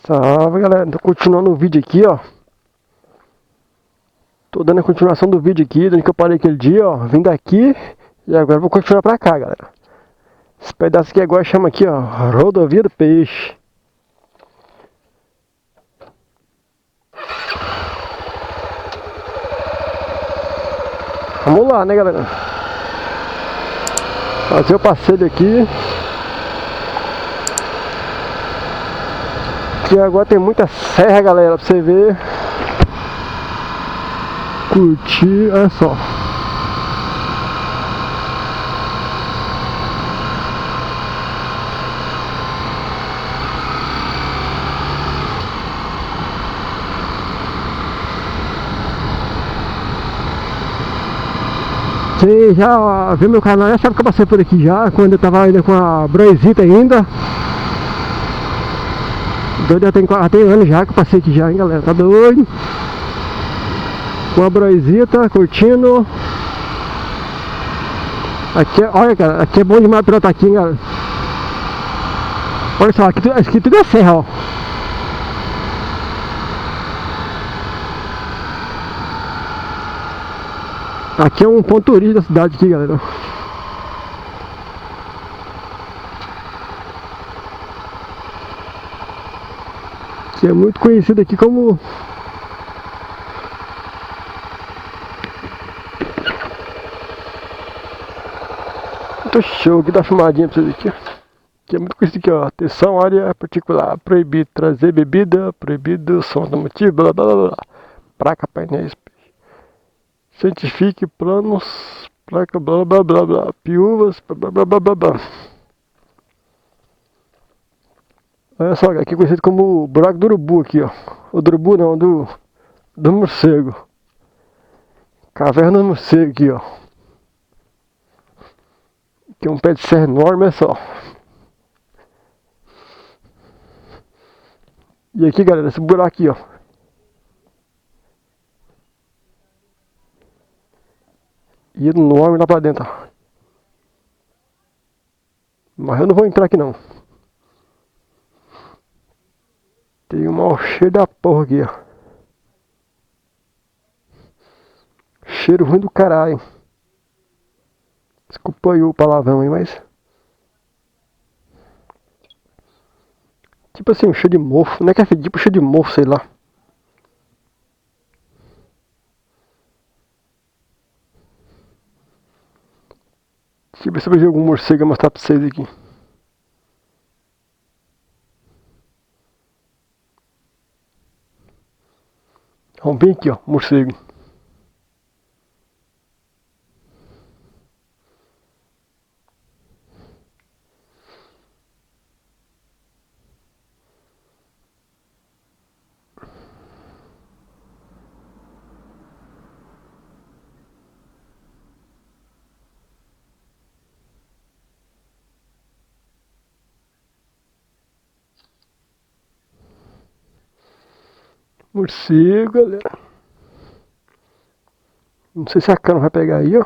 Salve galera, tô continuando o vídeo aqui, ó. Tô dando a continuação do vídeo aqui, onde que eu parei aquele dia, ó. Vim daqui e agora vou continuar pra cá, galera. Esse pedaço aqui agora chama aqui, ó, Rodovia do Peixe. Vamos lá, né, galera? Fazer o passeio aqui. Aqui agora tem muita serra, galera, pra você ver. Curtir, olha só. Você já viu meu canal, já sabe que eu passei por aqui já, quando eu tava ainda com a broisita ainda. Doido, já tem anos já que eu passei aqui já, hein, galera, tá doido? Com a broisita, curtindo. Aqui, olha, cara, aqui é bom demais pilotar aqui, hein, galera. Olha só, aqui tudo é serra, ó. Aqui é um ponto turístico da cidade aqui, galera. Que é muito conhecido aqui como muito show aqui, dá filmadinha pra vocês aqui. Que é muito conhecido aqui, ó. Atenção, área particular, proibido trazer bebida, proibido som automotivo, blá blá blá blá. Placa, painéis, cientifique, planos, placa, blá blá blá blá, piúvas, blá blá blá blá blá. Olha só, aqui é conhecido como o buraco do urubu aqui, ó. O do urubu não, do morcego. Caverna do morcego aqui, ó. Aqui é um pé de serra enorme, olha só. E aqui, galera, esse buraco aqui, ó. E enorme lá pra dentro, ó. Mas eu não vou entrar aqui não. Tem um mau cheiro da porra aqui, ó. Cheiro ruim do caralho. Desculpa aí o palavrão aí, mas... Tipo assim, um cheiro de mofo. Não é que é tipo cheiro de mofo, sei lá. Deixa eu ver se eu vejo algum morcego, vou mostrar pra vocês aqui. Vamos bem aqui, ó, morcego. Morcego, galera. Não sei se a câmera vai pegar aí, ó.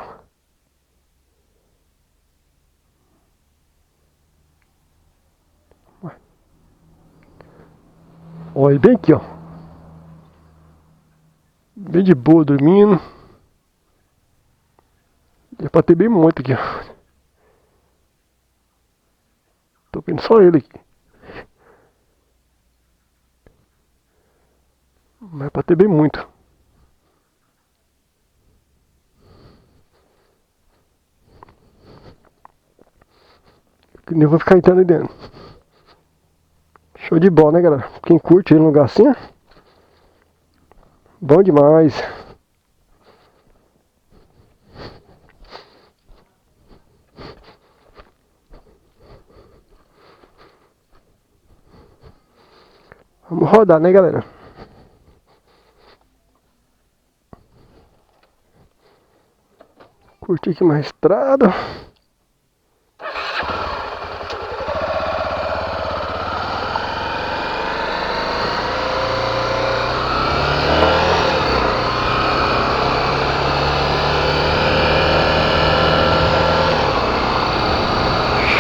Olha, bem aqui, ó. Bem de boa, dormindo. Já pra ter bem muito aqui, ó. Tô vendo só ele aqui. Mas pra ter bem muito. Que nem vou ficar entrando aí dentro. Show de bola, né, galera? Quem curte aí no lugar assim, bom demais. Vamos rodar, né, galera? Curtir aqui uma estrada.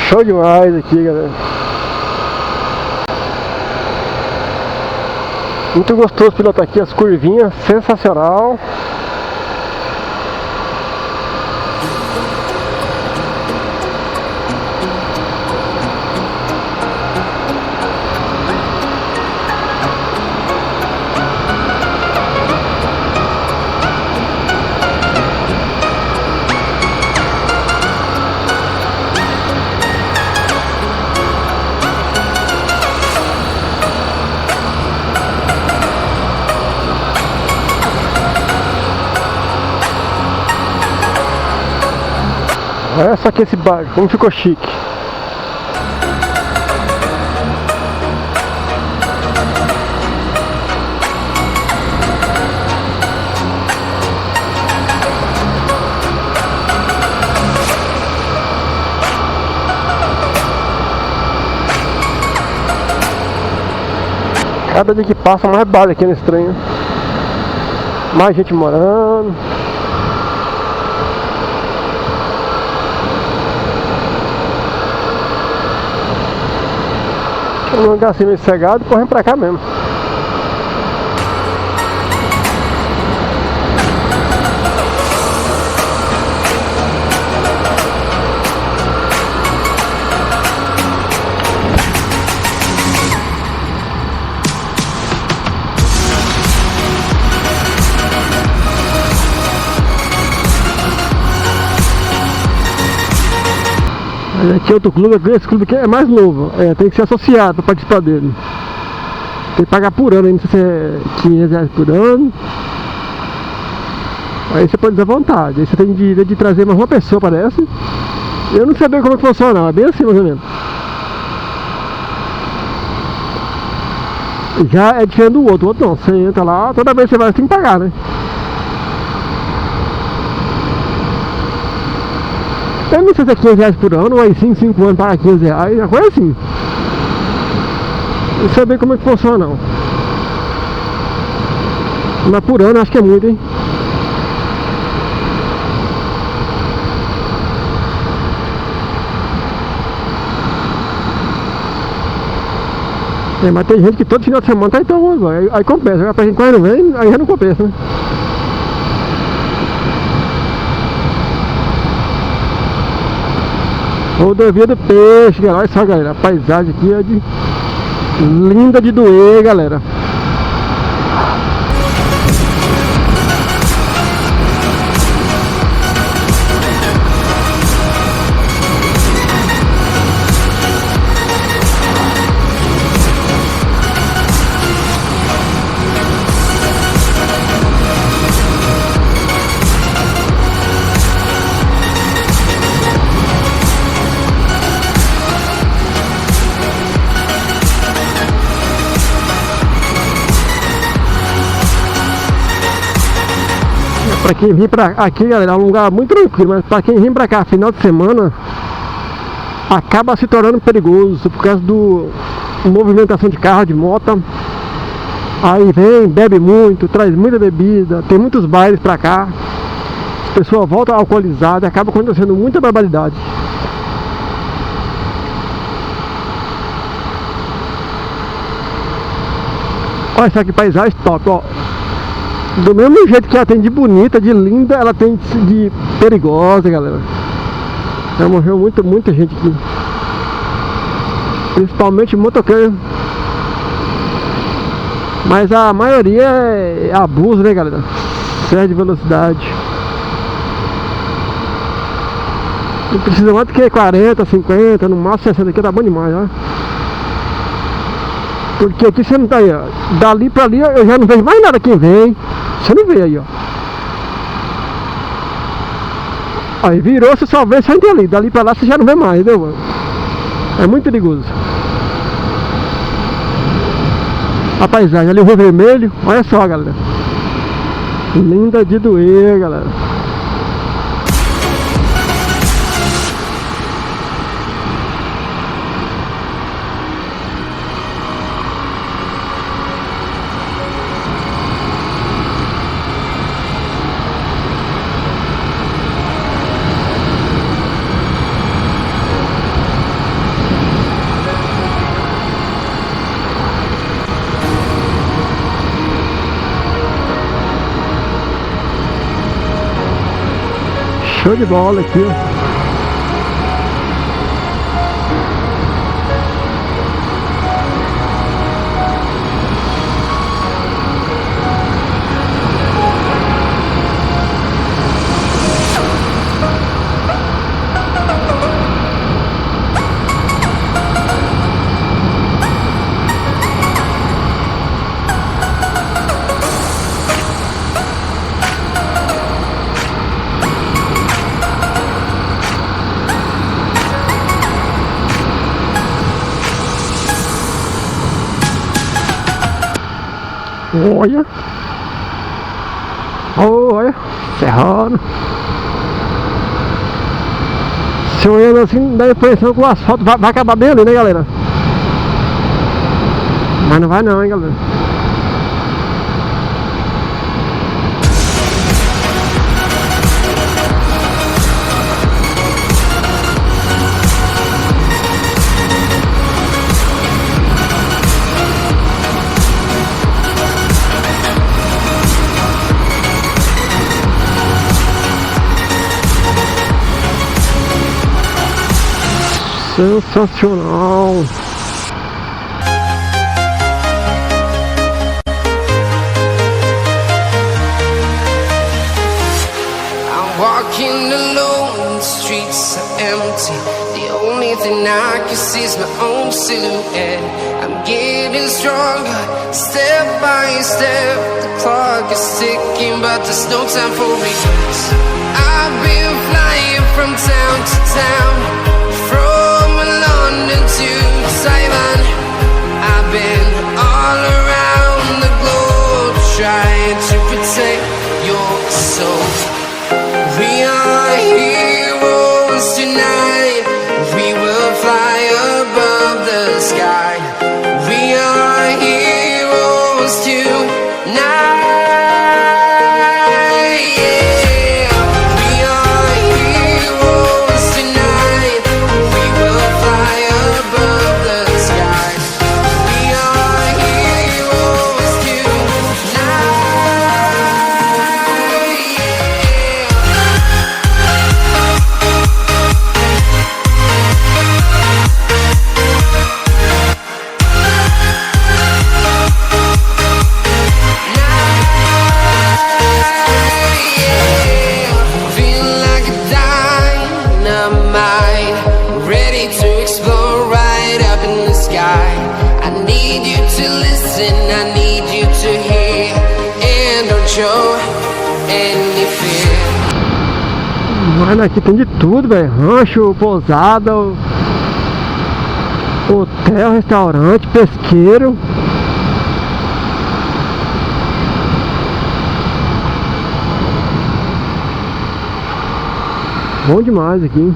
Show demais aqui, galera. Muito gostoso pilotar aqui, as curvinhas, sensacional. Olha só que esse barco, como ficou chique. Cada dia que passa mais barco aqui nesse trem. Mais gente morando. Um lugar assim meio cegado, correndo pra cá mesmo. Aqui é outro clube, esse clube aqui é mais novo, tem que ser associado para participar dele. Tem que pagar por ano, não sei se é R$500 por ano. Aí você pode usar à vontade, aí você tem direito de trazer mais uma pessoa, parece. Eu não sei bem como é que funciona não, é bem assim mais ou menos. Já é diferente do outro não, você entra lá, toda vez que você vai, você tem que pagar, né? Eu não sei se é R$500 por ano, ou aí 5 anos para R$500, uma coisa assim. Não sei bem como é que funciona não. Mas por ano acho que é muito, hein? Mas tem gente que todo final de semana tá então, aí compensa, agora pra gente quase não vem, aí já não compensa, né? Rodovia do Peixe, galera. Olha só, galera, a paisagem aqui é linda de doer, galera. Pra quem vem pra aqui, galera, é um lugar muito tranquilo, mas pra quem vem pra cá final de semana, acaba se tornando perigoso por causa do movimentação de carro, de moto. Aí vem, bebe muito, traz muita bebida, tem muitos bailes pra cá. As pessoas voltam alcoolizadas e acaba acontecendo muita barbaridade. Olha só que paisagem top, ó. Do mesmo jeito que ela tem de bonita, de linda, ela tem de perigosa, galera. Já morreu muita gente aqui. Principalmente motoqueiro. Mas a maioria é abuso, né, galera? Excesso de velocidade. Não precisa mais do que 40, 50, no máximo 60 aqui, tá bom demais, ó. Porque aqui você não tá aí, ó. Dali pra ali eu já não vejo mais nada quem vem. Você não vê aí, ó. Aí virou, você só vê saindo ali. Dali pra lá você já não vê mais, entendeu, mano? É muito perigoso. A paisagem ali, o Rio Vermelho. Olha só, galera. Linda de doer, galera. Show de bola aqui, ó. Olha, olha, serrano. Se olhando assim, dá a impressão que o asfalto vai acabar bem ali, né, galera? Mas não vai não, hein, galera. Sensacional. I'm walking alone, the streets are empty. The only thing I can see is my own silhouette. I'm getting stronger, step by step. The clock is ticking, but there's no time for regrets. I've been flying from town to town, from London to Taiwan. I've been all around the globe, trying to protect your soul. We are heroes tonight. We will fly above the sky. We are heroes tonight. Mano, aqui tem de tudo, velho. Rancho, pousada, hotel, restaurante, pesqueiro. Bom demais aqui.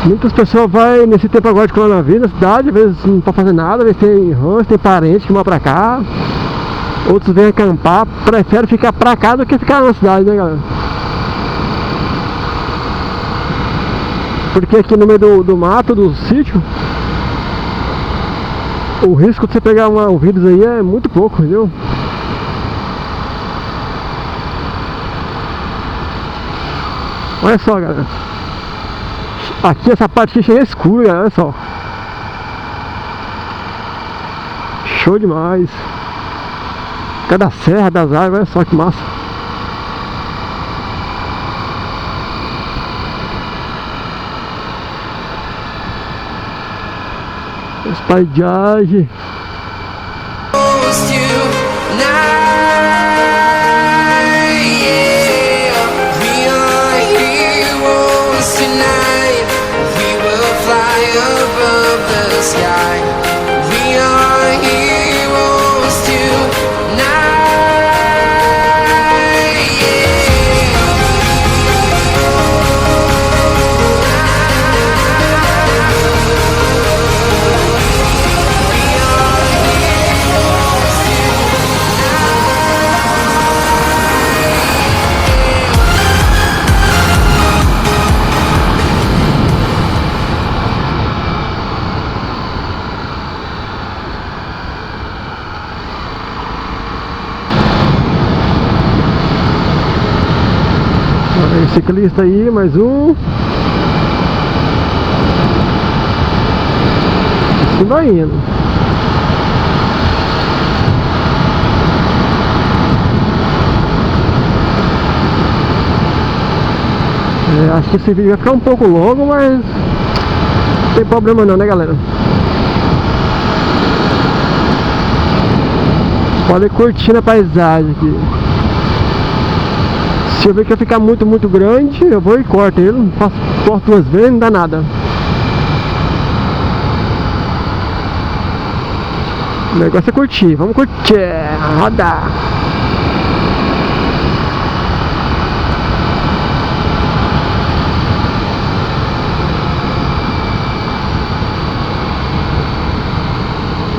Muitas pessoas vão nesse tempo agora de coronavírus na cidade, às vezes não pode fazer nada, às vezes tem rancho, tem parente que vão pra cá. Outros vêm acampar, preferem ficar pra cá do que ficar na cidade, né, galera? Porque aqui no meio do mato, do sítio, o risco de você pegar um vírus aí é muito pouco, entendeu? Olha só, galera. Aqui essa parte aqui chega escura, galera, olha só. Show demais. Cada serra das árvores, olha só que massa. As paisagens. Tem ciclista aí, mais um. Assim vai indo. Acho que esse vídeo vai ficar um pouco longo, mas não tem problema não, né, galera? Podem curtir a paisagem aqui. Se eu ver que vai ficar muito grande, eu vou e corto ele. Corto 2 vezes, não dá nada. O negócio é curtir, vamos curtir, rodar.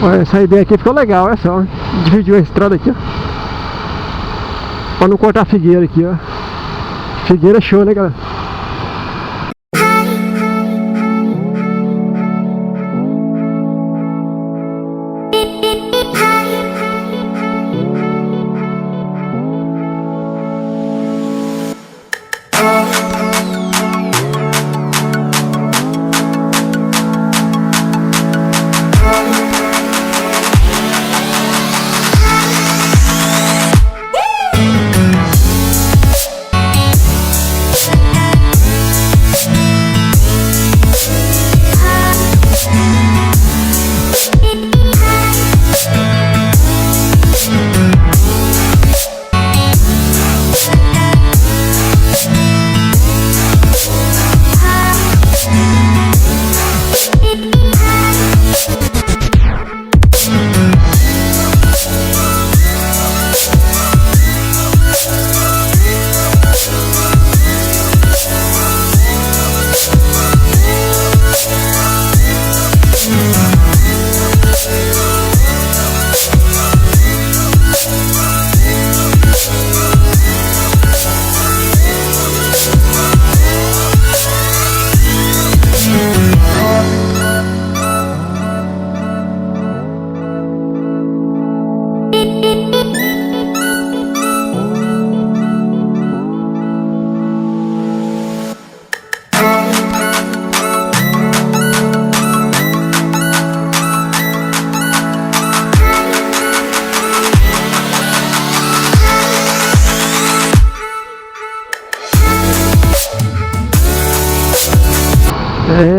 Olha, essa ideia aqui ficou legal, olha só. Dividiu a estrada aqui, ó. Pra não cortar a figueira aqui, ó. Figueira é show, né, galera?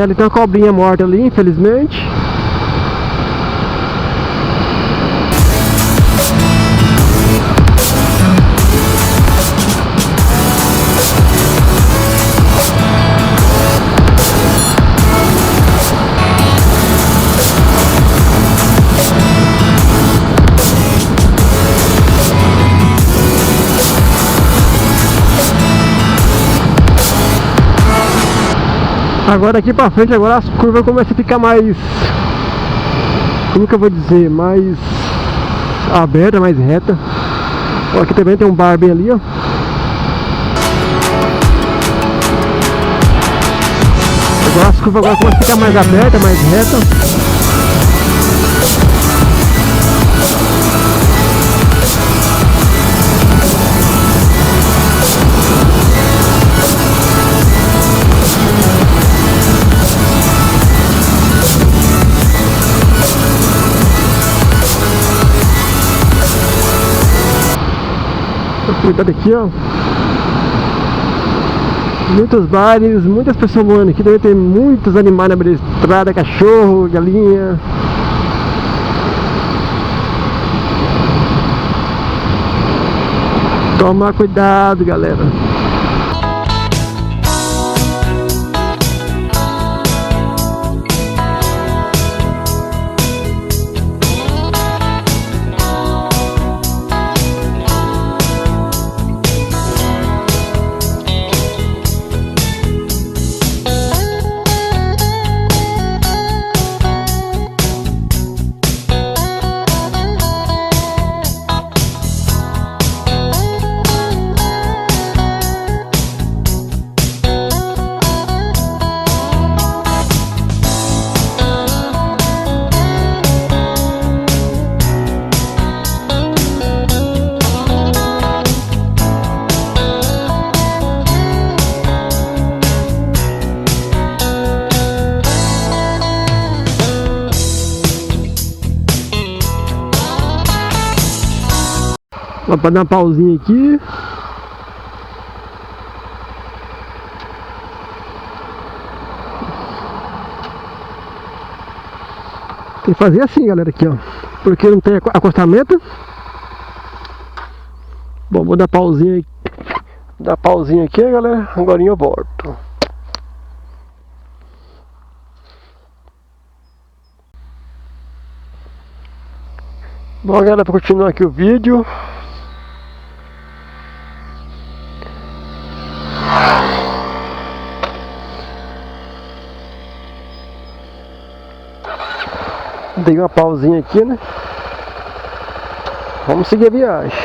Ali tem uma cobrinha morta ali, infelizmente. Agora daqui pra frente, agora as curvas começam a ficar mais... Como que eu vou dizer? Mais aberta, mais reta. Ó, aqui também tem um bar bem ali, ó. Agora as curvas agora começam a ficar mais aberta, mais reta. Cuidado aqui, ó. Muitos bares, muitas pessoas morando aqui. Deve ter muitos animais na beira da estrada, cachorro, galinha. Toma cuidado, galera. Pra dar uma pausinha aqui. Tem que fazer assim, galera, aqui, ó. Porque não tem acostamento. Bom, vou dar pausinha aqui. Dar pausinha aqui, galera. Agora eu volto. Bom, galera, para continuar aqui o vídeo. Dei uma pausinha aqui, né? Vamos seguir a viagem.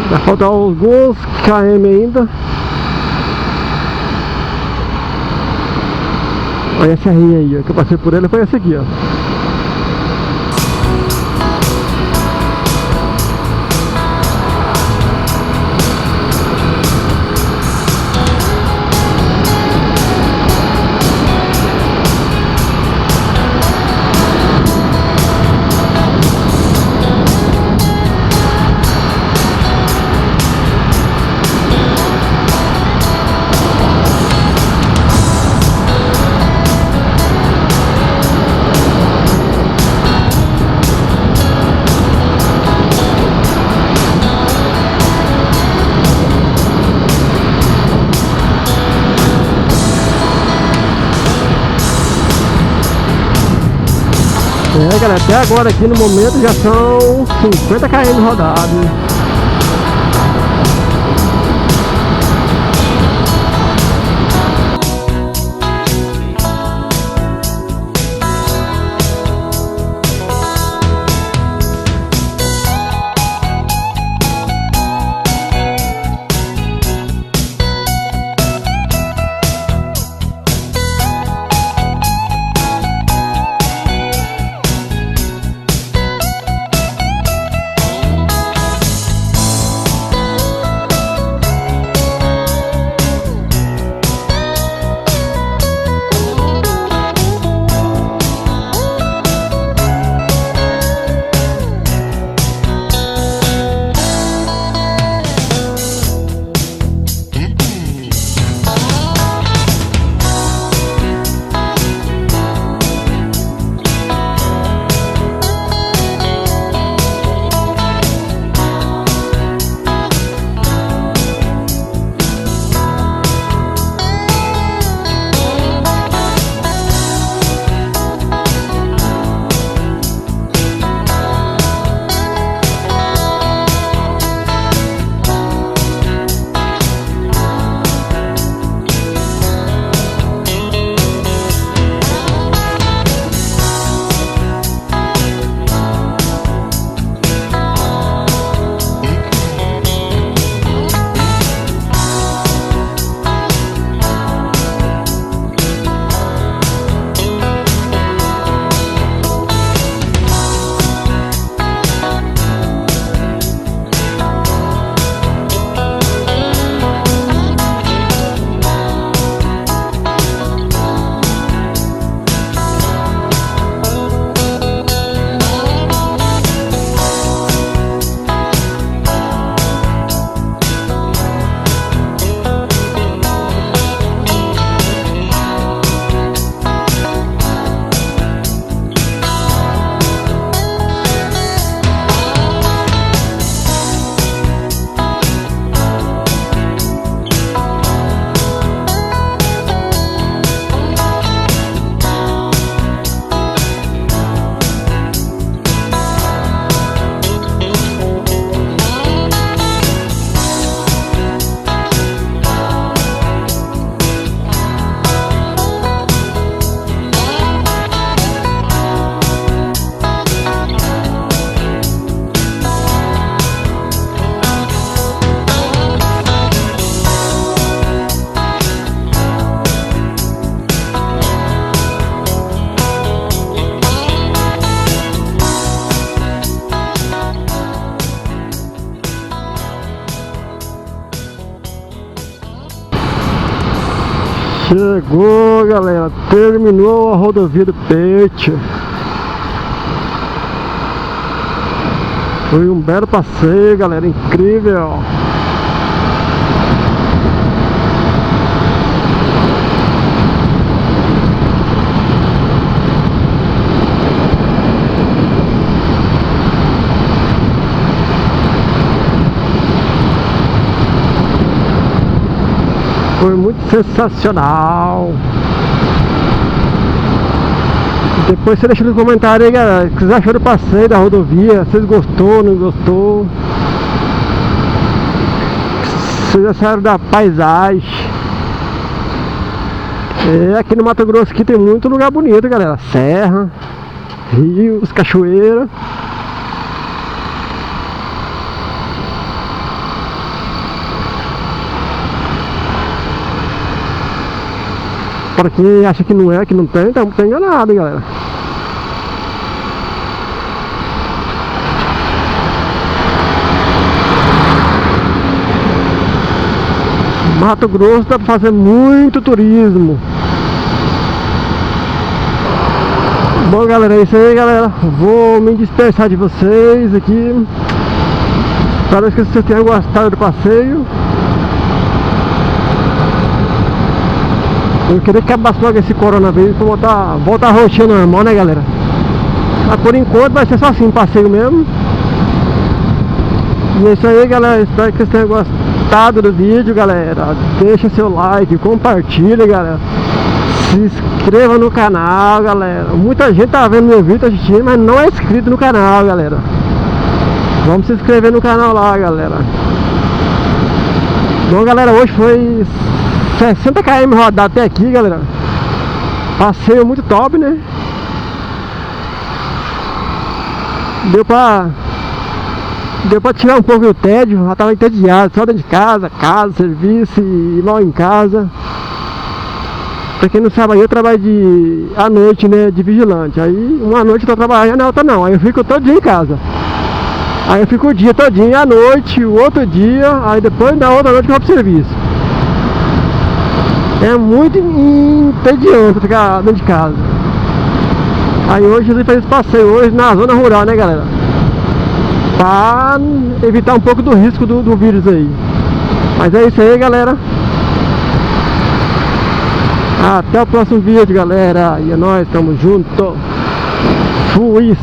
Vai faltar alguns km ainda. Olha essa rinha aí, ó, que eu passei por ela, foi essa aqui, ó. Galera, até agora aqui no momento já são 50 km rodados. Chegou, galera, terminou a rodovia do Peixe. Foi um belo passeio, galera, incrível. Foi muito sensacional. Depois você deixa no comentário aí, galera, o que vocês acharam do passeio da rodovia. Vocês gostou, não gostou? Vocês acharam da paisagem? Aqui no Mato Grosso aqui tem muito lugar bonito, galera. Serra, rios, cachoeira. Para quem acha que não é, que não tem, tá enganado, hein, galera. Mato Grosso dá pra fazer muito turismo. Bom, galera, é isso aí, galera. Vou me dispersar de vocês aqui. Espero que vocês tenham gostado do passeio. Eu queria que acabasse logo esse coronavírus pra voltar a rotina normal, né, galera? Mas por enquanto vai ser só assim, passeio mesmo. E é isso aí, galera. Espero que vocês tenham gostado do vídeo, galera. Deixa seu like, compartilha, galera. Se inscreva no canal, galera. Muita gente tá vendo meu vídeo, tá assistindo, mas não é inscrito no canal, galera. Vamos se inscrever no canal lá, galera. Bom, galera, hoje foi 60 km rodado até aqui, galera. Passeio muito top, né? Deu pra tirar um pouco do tédio. Já tava entediado, só dentro de casa, serviço e mal em casa. Pra quem não sabe, aí eu trabalho à noite, né, de vigilante. Aí uma noite eu tô trabalhando, na outra não. Aí eu fico todo dia em casa. Aí eu fico o dia todinho, à noite, o outro dia. Aí depois da outra noite que eu vou pro serviço. É muito entediante ficar dentro de casa. Aí hoje eu fiz esse passeio hoje na zona rural, né, galera? Pra evitar um pouco do risco do vírus aí. Mas é isso aí, galera. Até o próximo vídeo, galera. E é nóis, tamo junto. Fui.